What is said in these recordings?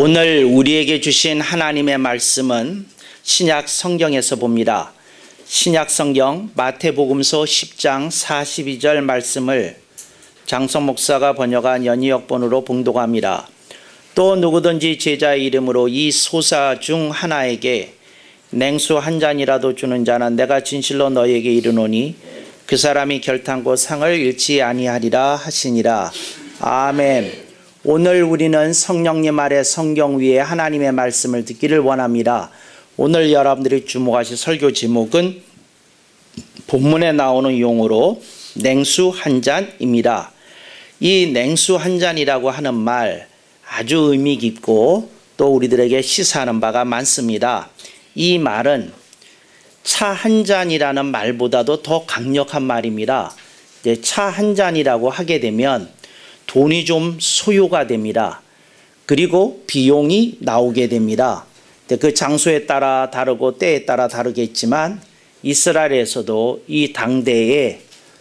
오늘 우리에게 주신 하나님의 말씀은 신약 성경에서 봅니다. 신약 성경 마태복음서 10장 42절 말씀을 장성 목사가 번역한 연이역본으로 봉독합니다. 또 누구든지 제자의 이름으로 이 소사 중 하나에게 냉수 한 잔이라도 주는 자는 내가 진실로 너희에게 이르노니 그 사람이 결탄코 상을 잃지 아니하리라 하시니라. 아멘. 오늘 우리는 성령님 아래 성경 위에 하나님의 말씀을 듣기를 원합니다. 오늘 여러분들이 주목하실 설교 제목은 본문에 나오는 용어로 냉수 한 잔입니다. 이 냉수 한 잔이라고 하는 말 아주 의미 깊고 또 우리들에게 시사하는 바가 많습니다. 이 말은 차 한 잔이라는 말보다도 더 강력한 말입니다. 차 한 잔이라고 하게 되면 돈이 좀 소요가 됩니다. 그리고 비용이 나오게 됩니다. 그 장소에 따라 다르고 때에 따라 다르겠지만 이스라엘에서도 이 당대에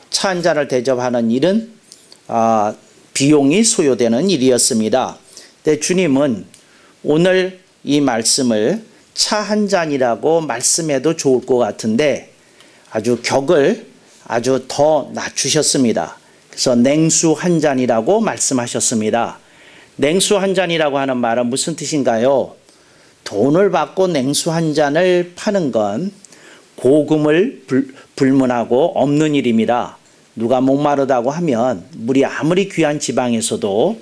차 한 잔을 대접하는 일은 비용이 소요되는 일이었습니다. 주님은 오늘 이 말씀을 차 한 잔이라고 말씀해도 좋을 것 같은데 아주 격을 아주 더 낮추셨습니다. 그래서 냉수 한 잔이라고 말씀하셨습니다. 냉수 한 잔이라고 하는 말은 무슨 뜻인가요? 돈을 받고 냉수 한 잔을 파는 건 고금을 불문하고 없는 일입니다. 누가 목마르다고 하면 물이 아무리 귀한 지방에서도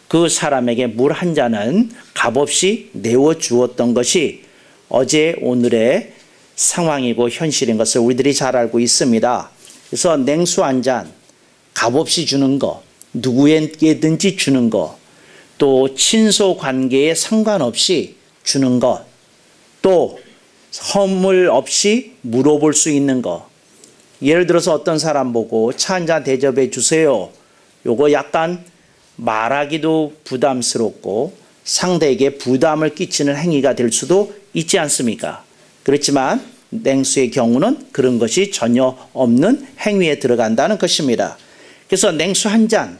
그 사람에게 물 한 잔은 값없이 내어 주었던 것이 어제 오늘의 상황이고 현실인 것을 우리들이 잘 알고 있습니다. 그래서 냉수 한 잔 값없이 주는 거, 누구에게든지 주는 거, 또 친소 관계에 상관없이 주는 것, 또 허물 없이 물어볼 수 있는 거. 예를 들어서 어떤 사람 보고 차 한 잔 대접해 주세요. 요거 약간 말하기도 부담스럽고 상대에게 부담을 끼치는 행위가 될 수도 있지 않습니까? 그렇지만 냉수의 경우는 그런 것이 전혀 없는 행위에 들어간다는 것입니다. 그래서 냉수 한 잔,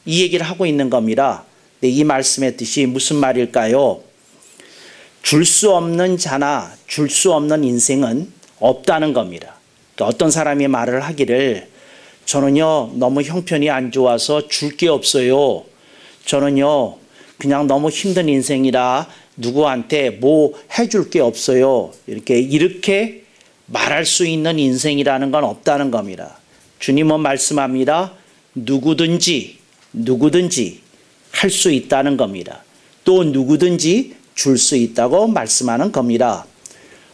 이 얘기를 하고 있는 겁니다. 이 말씀의 뜻이 무슨 말일까요? 줄 수 없는 자나 줄 수 없는 인생은 없다는 겁니다. 그러니까 어떤 사람이 말을 하기를 저는요 너무 형편이 안 좋아서 줄 게 없어요. 저는요 그냥 너무 힘든 인생이라 누구한테 뭐 해줄 게 없어요. 이렇게 말할 수 있는 인생이라는 건 없다는 겁니다. 주님은 말씀합니다. 누구든지 할 수 있다는 겁니다. 또 누구든지 줄 수 있다고 말씀하는 겁니다.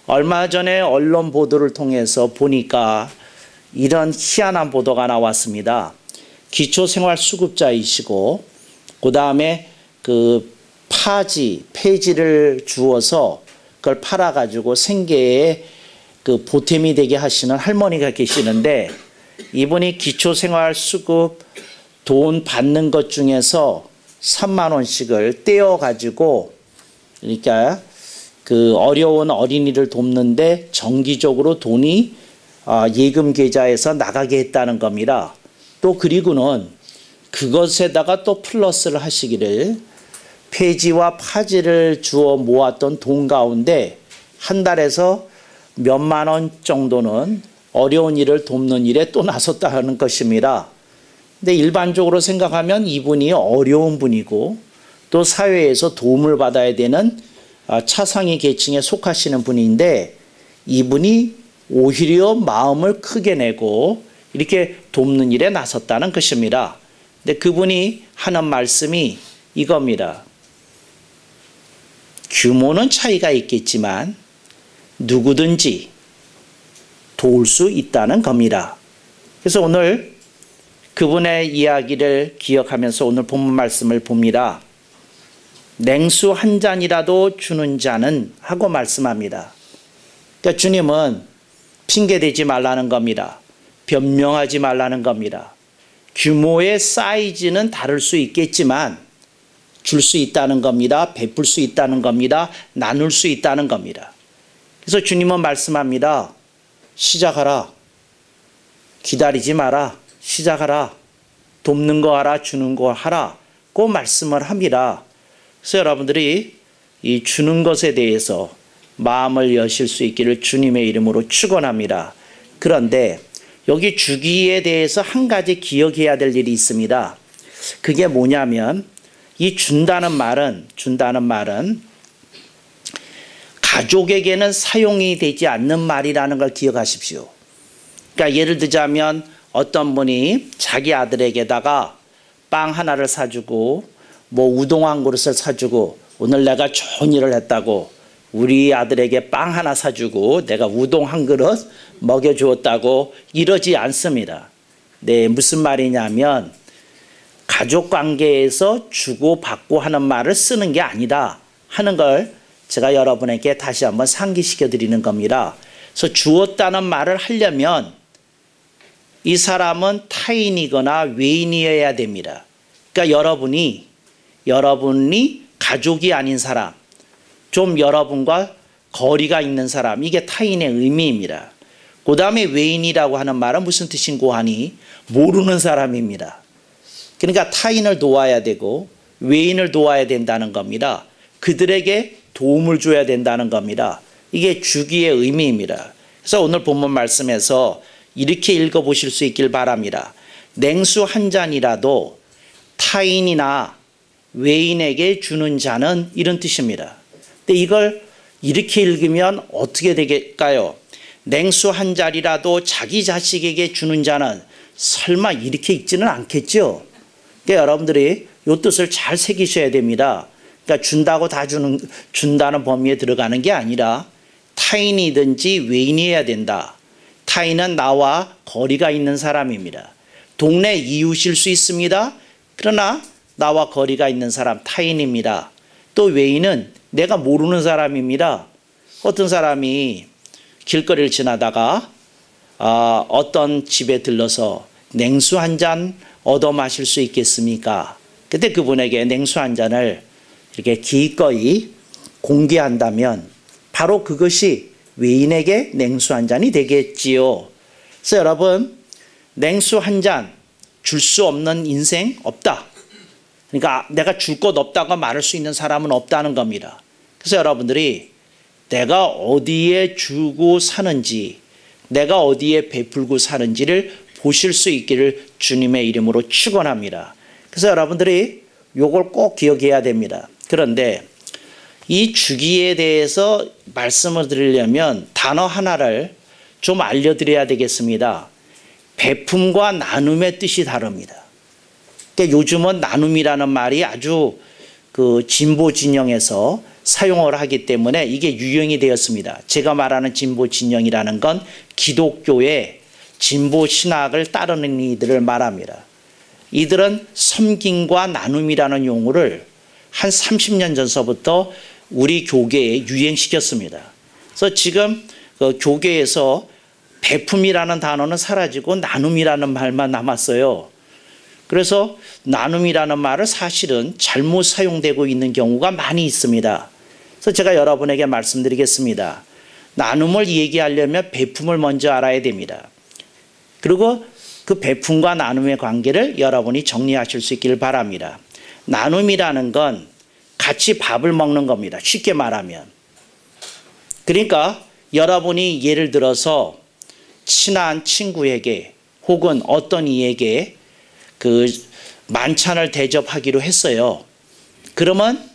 얼마 전에 언론 보도를 통해서 보니까 이런 희한한 보도가 나왔습니다. 기초생활수급자이시고 그 다음에 그 폐지를 주어서 그걸 팔아가지고 생계에 그 보탬이 되게 하시는 할머니가 계시는데 이분이 기초생활수급 돈 받는 것 중에서 3만 원씩을 떼어가지고 그러니까 그 어려운 어린이를 돕는데 정기적으로 돈이 예금 계좌에서 나가게 했다는 겁니다. 또 그리고는 그것에다가 또 플러스를 하시기를 폐지와 파지를 주어 모았던 돈 가운데 한 달에서 몇만 원 정도는 어려운 일을 돕는 일에 또 나섰다는 것입니다. 근데 일반적으로 생각하면 이분이 어려운 분이고 또 사회에서 도움을 받아야 되는 차상위 계층에 속하시는 분인데 이분이 오히려 마음을 크게 내고 이렇게 돕는 일에 나섰다는 것입니다. 근데 그분이 하는 말씀이 이겁니다. 규모는 차이가 있겠지만 누구든지 도울 수 있다는 겁니다. 그래서 오늘 그분의 이야기를 기억하면서 오늘 본문 말씀을 봅니다. 냉수 한 잔이라도 주는 자는 하고 말씀합니다. 그러니까 주님은 핑계대지 말라는 겁니다. 변명하지 말라는 겁니다. 규모의 사이즈는 다를 수 있겠지만 줄 수 있다는 겁니다. 베풀 수 있다는 겁니다. 나눌 수 있다는 겁니다. 그래서 주님은 말씀합니다. 시작하라. 기다리지 마라. 시작하라. 돕는 거 하라. 주는 거 하라. 고 말씀을 합니다. 그래서 여러분들이 이 주는 것에 대해서 마음을 여실 수 있기를 주님의 이름으로 축원합니다. 그런데 여기 주기에 대해서 한 가지 기억해야 될 일이 있습니다. 그게 뭐냐면 이 준다는 말은 가족에게는 사용이 되지 않는 말이라는 걸 기억하십시오. 그러니까 예를 들자면 어떤 분이 자기 아들에게다가 빵 하나를 사주고 뭐 우동 한 그릇을 사주고 오늘 내가 좋은 일을 했다고 우리 아들에게 빵 하나 사주고 내가 우동 한 그릇 먹여주었다고 이러지 않습니다. 네, 무슨 말이냐면 가족 관계에서 주고받고 하는 말을 쓰는 게 아니다 하는 걸 제가 여러분에게 다시 한번 상기시켜 드리는 겁니다. 그래서 주었다는 말을 하려면 이 사람은 타인이거나 외인이어야 됩니다. 그러니까 여러분이 가족이 아닌 사람, 좀 여러분과 거리가 있는 사람, 이게 타인의 의미입니다. 그 다음에 외인이라고 하는 말은 무슨 뜻인고 하니 모르는 사람입니다. 그러니까 타인을 도와야 되고 외인을 도와야 된다는 겁니다. 그들에게 도움을 줘야 된다는 겁니다. 이게 주기의 의미입니다. 그래서 오늘 본문 말씀에서 이렇게 읽어보실 수 있길 바랍니다. 냉수 한 잔이라도 타인이나 외인에게 주는 자는 이런 뜻입니다. 근데 이걸 이렇게 읽으면 어떻게 되겠까요? 냉수 한 잔이라도 자기 자식에게 주는 자는 설마 이렇게 읽지는 않겠죠? 그러니까 여러분들이 이 뜻을 잘 새기셔야 됩니다. 그러니까 준다고 다 준다는 범위에 들어가는 게 아니라 타인이든지 외인이어야 된다. 타인은 나와 거리가 있는 사람입니다. 동네 이웃일 수 있습니다. 그러나 나와 거리가 있는 사람 타인입니다. 또 외인은 내가 모르는 사람입니다. 어떤 사람이 길거리를 지나다가 어떤 집에 들러서 냉수 한 잔 얻어 마실 수 있겠습니까? 그때 그분에게 냉수 한 잔을 이렇게 기꺼이 공개한다면 바로 그것이 외인에게 냉수 한 잔이 되겠지요. 그래서 여러분, 냉수 한 잔 줄 수 없는 인생 없다. 그러니까 내가 줄 것 없다고 말할 수 있는 사람은 없다는 겁니다. 그래서 여러분들이 내가 어디에 주고 사는지, 내가 어디에 베풀고 사는지를 보실 수 있기를 주님의 이름으로 축원합니다. 그래서 여러분들이 이걸 꼭 기억해야 됩니다. 그런데 이 주기에 대해서 말씀을 드리려면 단어 하나를 좀 알려드려야 되겠습니다. 베품과 나눔의 뜻이 다릅니다. 그러니까 요즘은 나눔이라는 말이 아주 그 진보 진영에서 사용을 하기 때문에 이게 유행이 되었습니다. 제가 말하는 진보 진영이라는 건 기독교의 진보 신학을 따르는 이들을 말합니다. 이들은 섬김과 나눔이라는 용어를 한 30년 전서부터 우리 교계에 유행시켰습니다. 그래서 지금 그 교계에서 베품이라는 단어는 사라지고 나눔이라는 말만 남았어요. 그래서 나눔이라는 말을 사실은 잘못 사용되고 있는 경우가 많이 있습니다. 그래서 제가 여러분에게 말씀드리겠습니다. 나눔을 얘기하려면 베품을 먼저 알아야 됩니다. 그리고 그 베품과 나눔의 관계를 여러분이 정리하실 수 있기를 바랍니다. 나눔이라는 건 같이 밥을 먹는 겁니다. 쉽게 말하면. 그러니까 여러분이 예를 들어서 친한 친구에게 혹은 어떤 이에게 그 만찬을 대접하기로 했어요. 그러면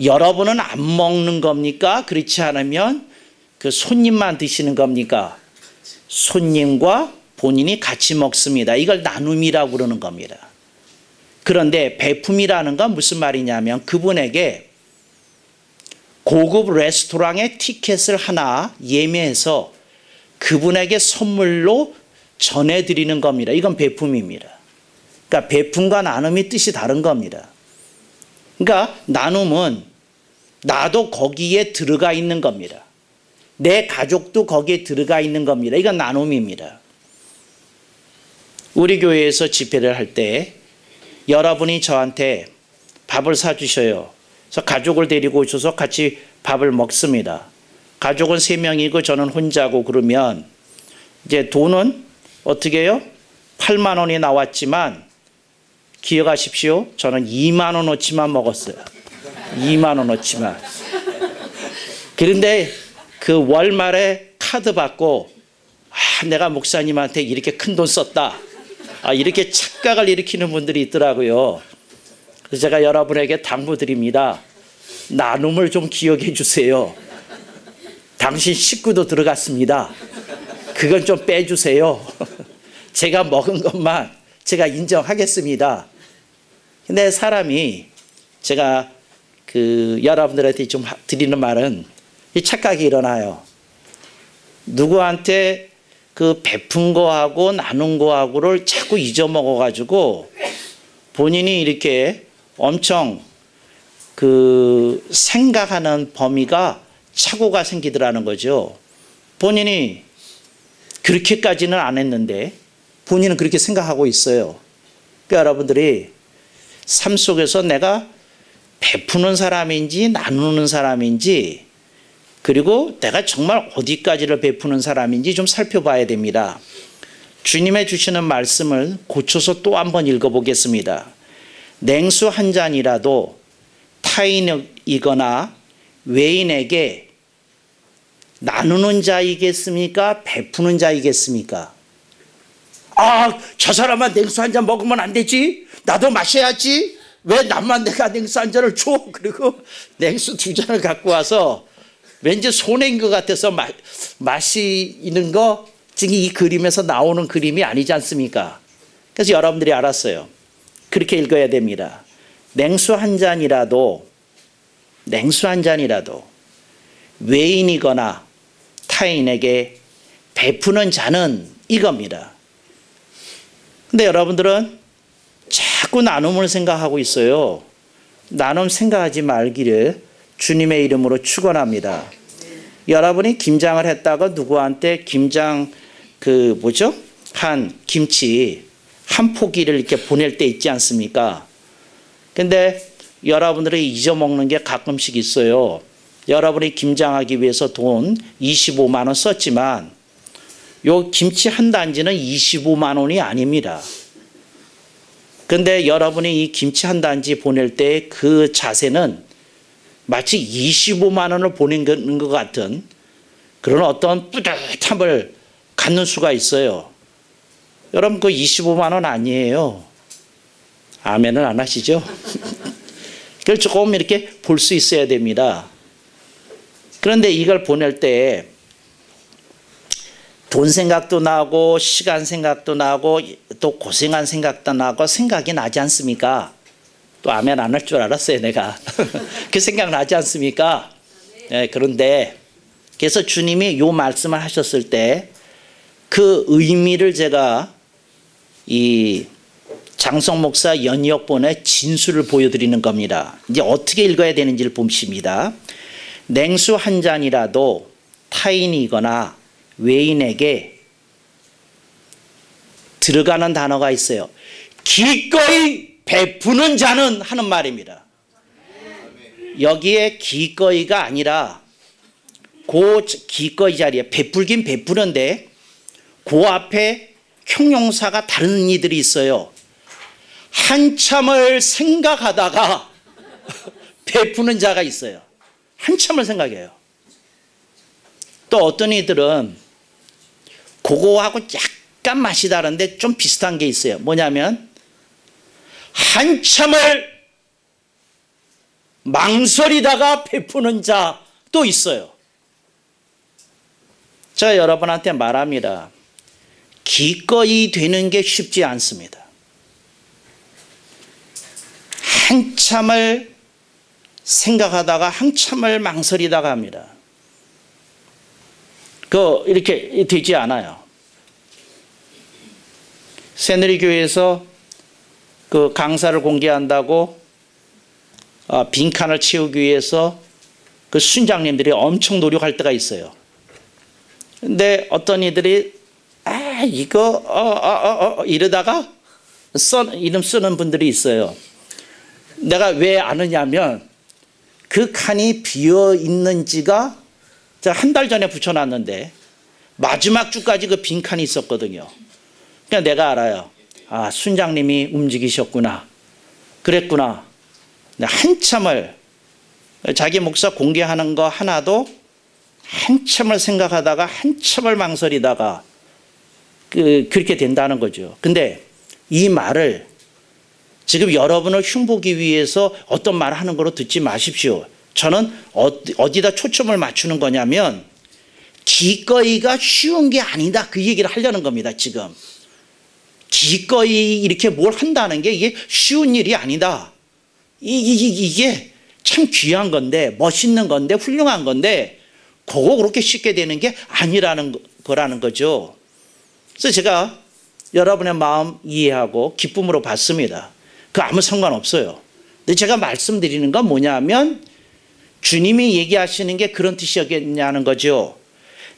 여러분은 안 먹는 겁니까? 그렇지 않으면 그 손님만 드시는 겁니까? 손님과 본인이 같이 먹습니다. 이걸 나눔이라고 그러는 겁니다. 그런데 베품이라는 건 무슨 말이냐면 그분에게 고급 레스토랑의 티켓을 하나 예매해서 그분에게 선물로 전해드리는 겁니다. 이건 베품입니다. 그러니까 베품과 나눔이 뜻이 다른 겁니다. 그러니까 나눔은 나도 거기에 들어가 있는 겁니다. 내 가족도 거기에 들어가 있는 겁니다. 이건 나눔입니다. 우리 교회에서 집회를 할 때 여러분이 저한테 밥을 사주셔요. 그래서 가족을 데리고 오셔서 같이 밥을 먹습니다. 가족은 3명이고 저는 혼자고 그러면 이제 돈은 어떻게 해요? 8만 원이 나왔지만 기억하십시오. 저는 2만 원어치만 먹었어요. 2만 원어치만. 그런데 그 월말에 카드 받고 내가 목사님한테 이렇게 큰 돈 썼다. 이렇게 착각을 일으키는 분들이 있더라고요. 그래서 제가 여러분에게 당부드립니다. 나눔을 좀 기억해 주세요. 당신 식구도 들어갔습니다. 그건 좀 빼주세요. 제가 먹은 것만 제가 인정하겠습니다. 근데 사람이 제가 여러분들한테 좀 드리는 말은 이 착각이 일어나요. 누구한테 베푼 거하고 나눈 거하고를 자꾸 잊어먹어가지고 본인이 이렇게 엄청 생각하는 범위가 착오가 생기더라는 거죠. 본인이 그렇게까지는 안 했는데 본인은 그렇게 생각하고 있어요. 그러니까 여러분들이 삶 속에서 내가 베푸는 사람인지 나누는 사람인지 그리고 내가 정말 어디까지를 베푸는 사람인지 좀 살펴봐야 됩니다. 주님의 주시는 말씀을 고쳐서 또 한번 읽어보겠습니다. 냉수 한 잔이라도 타인이거나 외인에게 나누는 자이겠습니까? 베푸는 자이겠습니까? 저 사람은 냉수 한 잔 먹으면 안 되지? 나도 마셔야지? 왜 나만 내가 냉수 한 잔을 줘? 그리고 냉수 2잔을 갖고 와서 왠지 손해인 것 같아서 마시는 거 지금 이 그림에서 나오는 그림이 아니지 않습니까? 그래서 여러분들이 알았어요. 그렇게 읽어야 됩니다. 냉수 한 잔이라도 외인이거나 타인에게 베푸는 자는 이겁니다. 근데 여러분들은 자꾸 나눔을 생각하고 있어요. 나눔 생각하지 말기를 주님의 이름으로 축원합니다. 여러분이 김장을 했다가 누구한테 김장 한 김치 한 포기를 이렇게 보낼 때 있지 않습니까? 근데 여러분들이 잊어먹는 게 가끔씩 있어요. 여러분이 김장하기 위해서 돈 25만 원 썼지만 요 김치 한 단지는 25만 원이 아닙니다. 근데 여러분이 이 김치 한 단지 보낼 때 그 자세는 마치 25만 원을 보내는 것 같은 그런 어떤 뿌듯함을 갖는 수가 있어요. 여러분 그 25만 원 아니에요. 아멘은 안 하시죠? 그걸 조금 이렇게 볼 수 있어야 됩니다. 그런데 이걸 보낼 때 돈 생각도 나고 시간 생각도 나고 또 고생한 생각도 나고 생각이 나지 않습니까? 또 아멘 안 할 줄 알았어요 내가. 그 생각 나지 않습니까? 네, 그런데 그래서 주님이 요 말씀을 하셨을 때 그 의미를 제가 이 장성 목사 연이역본의 진술을 보여드리는 겁니다. 이제 어떻게 읽어야 되는지를 보십니다. 냉수 한 잔이라도 타인이거나 외인에게 들어가는 단어가 있어요. 기꺼이 베푸는 자는 하는 말입니다. 여기에 기꺼이가 아니라 그 기꺼이 자리에 베풀긴 베푸는데 그 앞에 형용사가 다른 이들이 있어요. 한참을 생각하다가 베푸는 자가 있어요. 한참을 생각해요. 또 어떤 이들은 그거하고 약간 맛이 다른데 좀 비슷한 게 있어요. 뭐냐면 한참을 망설이다가 베푸는 자도 있어요. 제가 여러분한테 말합니다. 기꺼이 되는 게 쉽지 않습니다. 한참을 생각하다가 한참을 망설이다가 합니다. 이렇게 되지 않아요. 새누리교회에서 강사를 공개한다고 빈칸을 채우기 위해서 순장님들이 엄청 노력할 때가 있어요. 근데 어떤 이들이 이러다가 이름 쓰는 분들이 있어요. 내가 왜 아느냐면 그 칸이 비어 있는지가 제가 한 달 전에 붙여놨는데 마지막 주까지 그 빈칸이 있었거든요. 그냥 내가 알아요. 순장님이 움직이셨구나. 그랬구나. 한참을 자기 목사 공개하는 거 하나도 한참을 생각하다가 한참을 망설이다가 그렇게 된다는 거죠. 근데 이 말을 지금 여러분을 흉보기 위해서 어떤 말을 하는 거로 듣지 마십시오. 저는 어디다 초점을 맞추는 거냐면 기꺼이가 쉬운 게 아니다, 그 얘기를 하려는 겁니다. 지금 기꺼이 이렇게 뭘 한다는 게 이게 쉬운 일이 아니다. 이게 참 귀한 건데, 멋있는 건데, 훌륭한 건데 그거 그렇게 쉽게 되는 게 아니라는 거라는 거죠. 그래서 제가 여러분의 마음 이해하고 기쁨으로 받습니다. 그 아무 상관없어요. 근데 제가 말씀드리는 건 뭐냐면 주님이 얘기하시는 게 그런 뜻이었겠냐는 거죠.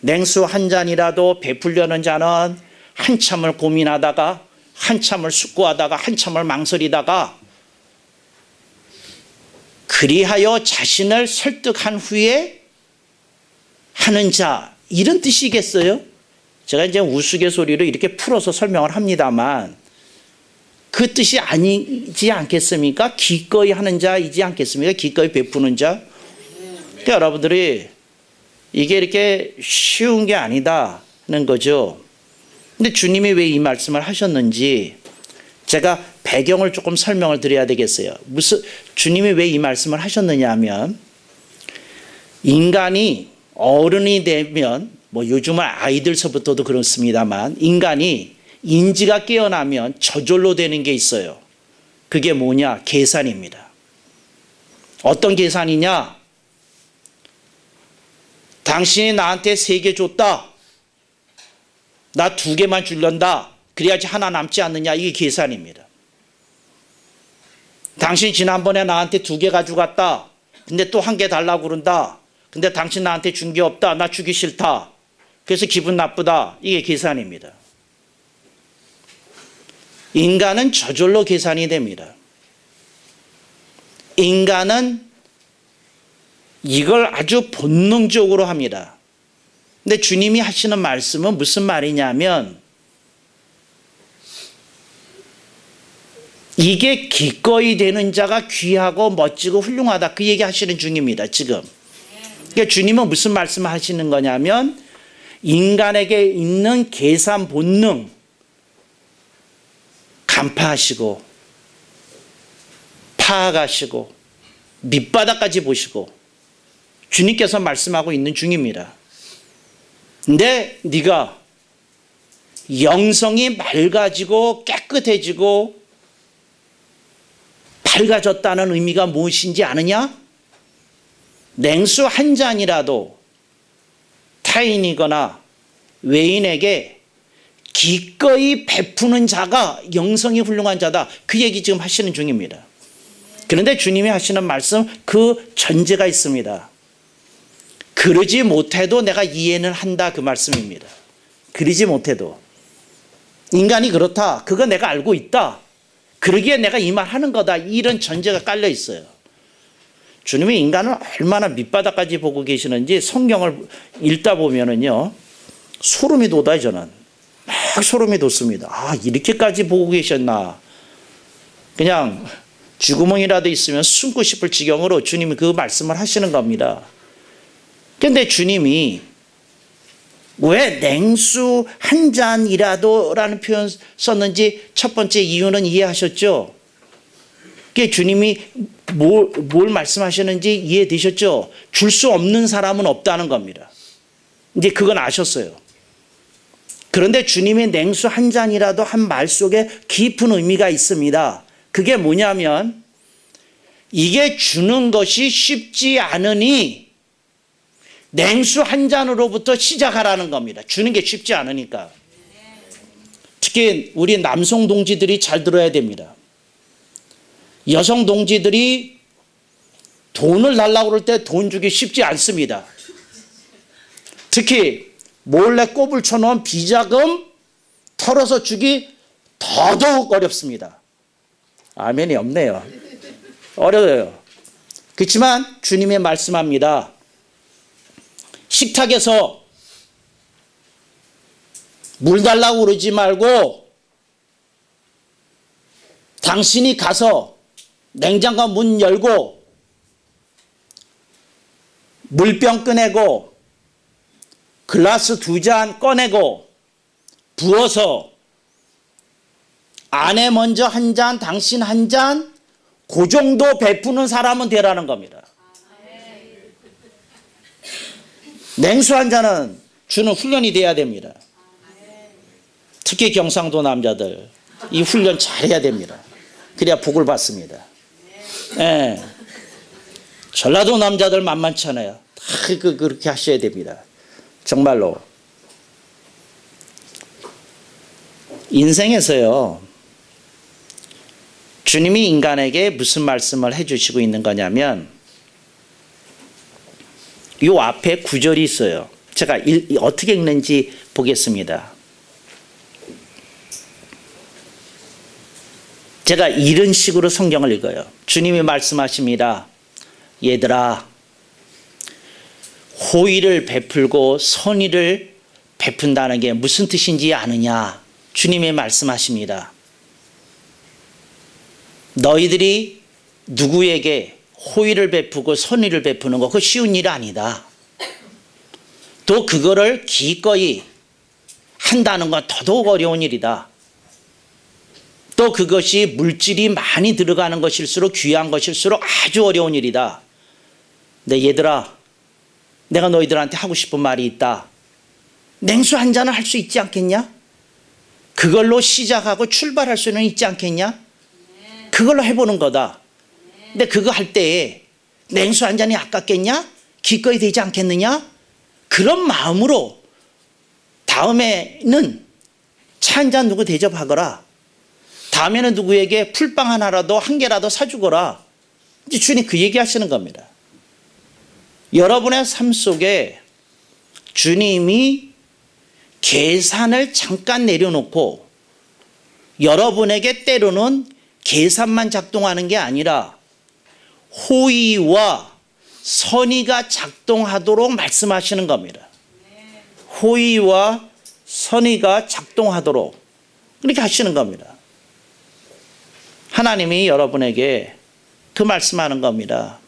냉수 한 잔이라도 베풀려는 자는 한참을 고민하다가, 한참을 숙고하다가, 한참을 망설이다가 그리하여 자신을 설득한 후에 하는 자, 이런 뜻이겠어요? 제가 이제 우스갯소리로 이렇게 풀어서 설명을 합니다만 그 뜻이 아니지 않겠습니까? 기꺼이 하는 자이지 않겠습니까? 기꺼이 베푸는 자. 그러니까 여러분들이 이게 이렇게 쉬운 게 아니다는 거죠. 근데 주님이 왜 이 말씀을 하셨는지 제가 배경을 조금 설명을 드려야 되겠어요. 주님이 왜 이 말씀을 하셨느냐 하면 인간이 어른이 되면, 뭐 요즘은 아이들서부터도 그렇습니다만, 인간이 인지가 깨어나면 저절로 되는 게 있어요. 그게 뭐냐? 계산입니다. 어떤 계산이냐? 당신이 나한테 3개 줬다. 나 2개만 줄란다. 그래야지 하나 남지 않느냐? 이게 계산입니다. 당신이 지난번에 나한테 2개 가져갔다. 근데 또 1개 달라고 그런다. 근데 당신 나한테 준 게 없다. 나 주기 싫다. 그래서 기분 나쁘다. 이게 계산입니다. 인간은 저절로 계산이 됩니다. 인간은 이걸 아주 본능적으로 합니다. 근데 주님이 하시는 말씀은 무슨 말이냐면 이게 기꺼이 되는 자가 귀하고 멋지고 훌륭하다, 그 얘기 하시는 중입니다. 지금. 그러니까 주님은 무슨 말씀을 하시는 거냐면 인간에게 있는 계산 본능 간파하시고 파악하시고 밑바닥까지 보시고 주님께서 말씀하고 있는 중입니다. 근데 네가 영성이 맑아지고 깨끗해지고 밝아졌다는 의미가 무엇인지 아느냐? 냉수 한 잔이라도 타인이거나 외인에게 기꺼이 베푸는 자가 영성이 훌륭한 자다, 그 얘기 지금 하시는 중입니다. 그런데 주님이 하시는 말씀, 그 전제가 있습니다. 그러지 못해도 내가 이해는 한다, 그 말씀입니다. 그러지 못해도 인간이 그렇다, 그거 내가 알고 있다, 그러기에 내가 이 말 하는 거다, 이런 전제가 깔려 있어요. 주님이 인간을 얼마나 밑바닥까지 보고 계시는지 성경을 읽다 보면은요 소름이 돋아요. 저는 막 소름이 돋습니다. 아, 이렇게까지 보고 계셨나. 그냥 쥐구멍이라도 있으면 숨고 싶을 지경으로 주님이 그 말씀을 하시는 겁니다. 그런데 주님이 왜 냉수 한 잔이라도 라는 표현 썼는지 첫 번째 이유는 이해하셨죠? 그게 주님이 뭘 말씀하시는지 이해되셨죠? 줄 수 없는 사람은 없다는 겁니다. 이제 그건 아셨어요. 그런데 주님의 냉수 한 잔이라도 한 말 속에 깊은 의미가 있습니다. 그게 뭐냐면 이게 주는 것이 쉽지 않으니 냉수 한 잔으로부터 시작하라는 겁니다. 주는 게 쉽지 않으니까. 특히 우리 남성 동지들이 잘 들어야 됩니다. 여성 동지들이 돈을 달라고 그럴 때 돈 주기 쉽지 않습니다. 특히 몰래 꼽을 쳐놓은 비자금 털어서 주기 더더욱 어렵습니다. 아멘이 없네요. 어려워요. 그렇지만 주님의 말씀합니다. 식탁에서 물 달라고 그러지 말고 당신이 가서 냉장고 문 열고 물병 꺼내고 글라스 2잔 꺼내고 부어서 아내 먼저 1잔, 당신 1잔, 그 정도 베푸는 사람은 되라는 겁니다. 냉수 1잔은 주는 훈련이 돼야 됩니다. 특히 경상도 남자들 이 훈련 잘해야 됩니다. 그래야 복을 받습니다. 예. 전라도 남자들 만만치 않아요. 다 그렇게 하셔야 됩니다. 정말로. 인생에서요, 주님이 인간에게 무슨 말씀을 해주시고 있는 거냐면, 요 앞에 구절이 있어요. 제가 어떻게 읽는지 보겠습니다. 제가 이런 식으로 성경을 읽어요. 주님이 말씀하십니다. 얘들아, 호의를 베풀고 선의를 베푼다는 게 무슨 뜻인지 아느냐? 주님이 말씀하십니다. 너희들이 누구에게 호의를 베푸고 선의를 베푸는 거 그거 쉬운 일 아니다. 또 그거를 기꺼이 한다는 건 더더욱 어려운 일이다. 또 그것이 물질이 많이 들어가는 것일수록 귀한 것일수록 아주 어려운 일이다. 근데 얘들아, 내가 너희들한테 하고 싶은 말이 있다. 냉수 1잔을 할 수 있지 않겠냐? 그걸로 시작하고 출발할 수는 있지 않겠냐? 그걸로 해보는 거다. 근데 그거 할 때에 냉수 1잔이 아깝겠냐? 기꺼이 되지 않겠느냐? 그런 마음으로 다음에는 차 1잔 누구 대접하거라. 다음에는 누구에게 풀빵 하나라도 1개라도 사주거라. 이제 주님 그 얘기 하시는 겁니다. 여러분의 삶 속에 주님이 계산을 잠깐 내려놓고 여러분에게 때로는 계산만 작동하는 게 아니라 호의와 선의가 작동하도록 말씀하시는 겁니다. 호의와 선의가 작동하도록 그렇게 하시는 겁니다. 하나님이 여러분에게 그 말씀하는 겁니다.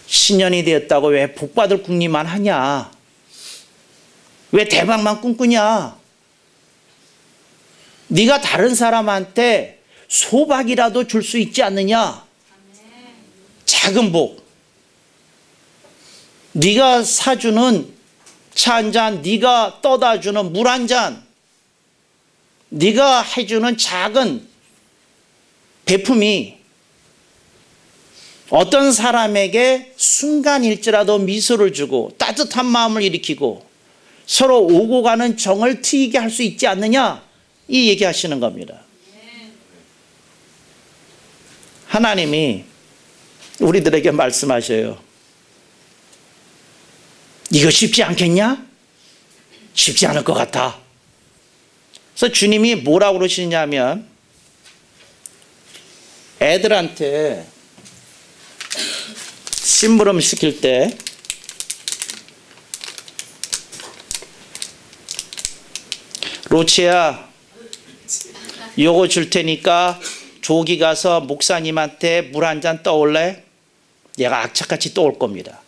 신년이 되었다고 왜 복받을 궁리만 하냐? 왜 대박만 꿈꾸냐? 네가 다른 사람한테 소박이라도 줄 수 있지 않느냐? 작은 복. 네가 사주는 차 1잔, 네가 떠다 주는 물 1잔, 네가 해주는 작은 베품이 어떤 사람에게 순간일지라도 미소를 주고 따뜻한 마음을 일으키고 서로 오고 가는 정을 트이게 할 수 있지 않느냐? 이 얘기하시는 겁니다. 하나님이 우리들에게 말씀하셔요. 이거 쉽지 않겠냐? 쉽지 않을 것 같아. 그래서 주님이 뭐라고 그러시냐면 애들한테 심부름 시킬 때 로치야, 요거 줄 테니까 조기 가서 목사님한테 물 1잔 떠올래? 얘가 악착같이 떠올 겁니다.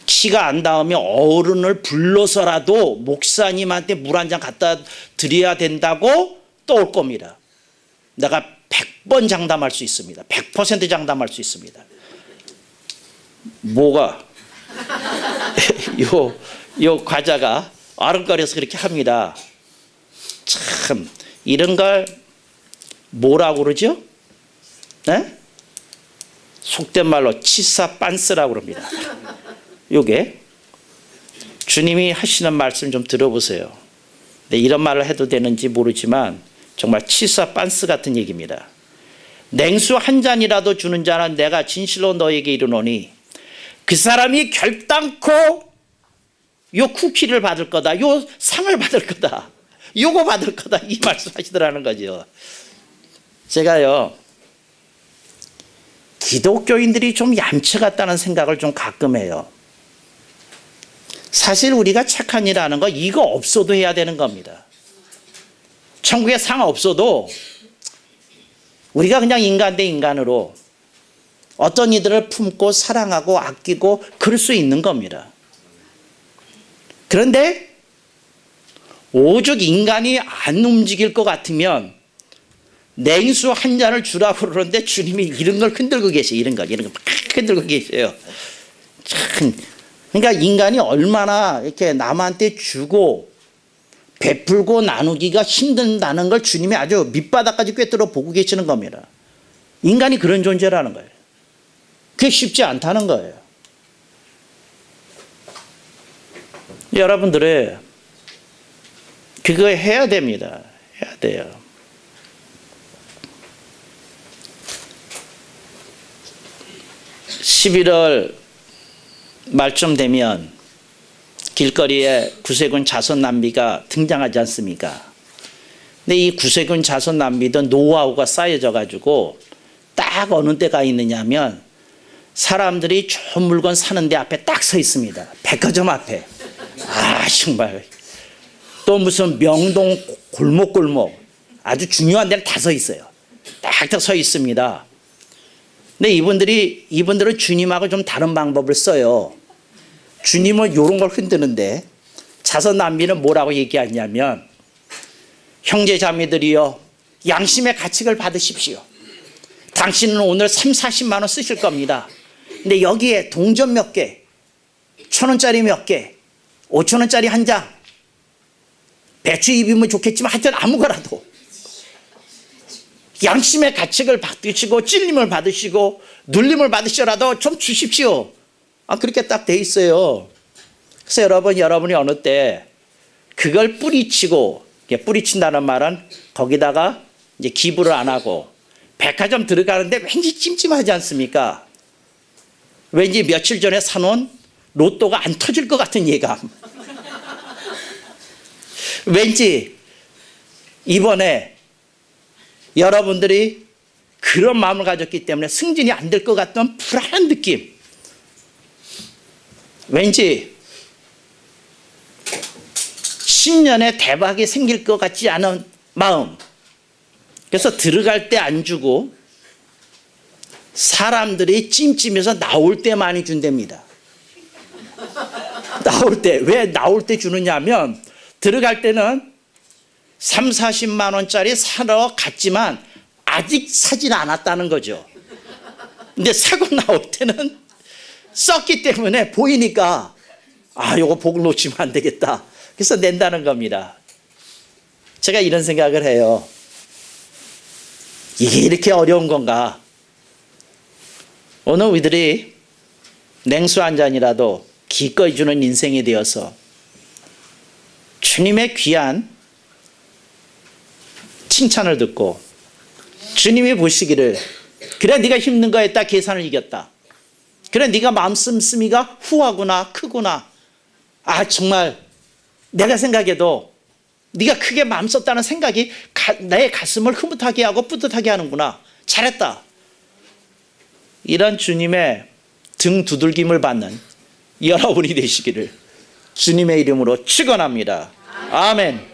키가 안 닿으면 어른을 불러서라도 목사님한테 물 1잔 갖다 드려야 된다고 떠올 겁니다. 내가 100번 장담할 수 있습니다. 100% 장담할 수 있습니다. 뭐가? 요 과자가 아른거려서 그렇게 합니다. 참 이런 걸 뭐라고 그러죠? 네? 속된 말로 치사 빤스라고 그럽니다. 요게 주님이 하시는 말씀 좀 들어보세요. 네, 이런 말을 해도 되는지 모르지만 정말 치사 빤스 같은 얘기입니다. 냉수 1잔이라도 주는 자는 내가 진실로 너에게 이르노니 그 사람이 결단코 요 쿠키를 받을 거다, 요 상을 받을 거다, 요거 받을 거다, 이 말씀 하시더라는 거죠. 제가요, 기독교인들이 좀 얌체 같다는 생각을 좀 가끔 해요. 사실 우리가 착한 일 하는 거 이거 없어도 해야 되는 겁니다. 천국에 상 없어도 우리가 그냥 인간 대 인간으로 어떤 이들을 품고 사랑하고 아끼고 그럴 수 있는 겁니다. 그런데 오죽 인간이 안 움직일 것 같으면 냉수 한 잔을 주라고 그러는데 주님이 이런 걸 흔들고 계세요. 이런 걸 막 흔들고 계세요. 참, 그러니까 인간이 얼마나 이렇게 남한테 주고 베풀고 나누기가 힘든다는 걸 주님이 아주 밑바닥까지 꿰뚫어 보고 계시는 겁니다. 인간이 그런 존재라는 거예요. 그게 쉽지 않다는 거예요. 여러분들이 그거 해야 됩니다. 해야 돼요. (11월) 말쯤 되면 길거리에 구세군 자선 낭비가 등장하지 않습니까? 근데 이 구세군 자선 낭비도 노하우가 쌓여져 가지고 딱 어느 때가 있느냐면 사람들이 좋은 물건 사는 데 앞에 딱 서 있습니다. 백화점 앞에. 아 정말. 또 무슨 명동 골목 아주 중요한 데는 다 서 있어요. 딱 서 있습니다. 근데 이분들은 주님하고 좀 다른 방법을 써요. 주님은 이런 걸 흔드는데 자선 낭비는 뭐라고 얘기하냐면 형제 자매들이여 양심의 가책을 받으십시오. 당신은 오늘 3, 40만 원 쓰실 겁니다. 근데 여기에 동전 몇 개, 1,000원짜리 몇 개, 5,000원짜리 한 장, 배추 입이면 좋겠지만 하여튼 아무거라도 양심의 가책을 받으시고 찔림을 받으시고 눌림을 받으시더라도 좀 주십시오. 그렇게 딱 돼 있어요. 그래서 여러분이 어느 때 그걸 뿌리치고, 뿌리친다는 말은 거기다가 이제 기부를 안 하고 백화점 들어가는데 왠지 찜찜하지 않습니까? 왠지 며칠 전에 사놓은 로또가 안 터질 것 같은 예감. 왠지 이번에 여러분들이 그런 마음을 가졌기 때문에 승진이 안 될 것 같던 불안한 느낌. 왠지 10년에 대박이 생길 것 같지 않은 마음. 그래서 들어갈 때 안 주고 사람들이 찜찜해서 나올 때 많이 준답니다. 나올 때. 왜 나올 때 주느냐 하면 들어갈 때는 3, 40만 원짜리 사러 갔지만 아직 사진 않았다는 거죠. 근데 사고 나올 때는 썼기 때문에 보이니까 요거 복을 놓치면 안 되겠다. 그래서 낸다는 겁니다. 제가 이런 생각을 해요. 이게 이렇게 어려운 건가? 오늘 우리들이 냉수 한 잔이라도 기꺼이 주는 인생이 되어서 주님의 귀한 칭찬을 듣고 주님이 보시기를 그래 네가 힘든 거 했다. 계산을 이겼다. 그래 네가 마음 씀씀이가 후하구나 크구나. 정말 내가 생각해도 네가 크게 마음 썼다는 생각이 내 가슴을 흐뭇하게 하고 뿌듯하게 하는구나. 잘했다. 이런 주님의 등 두들김을 받는 여러분이 되시기를 주님의 이름으로 축원합니다. 아멘.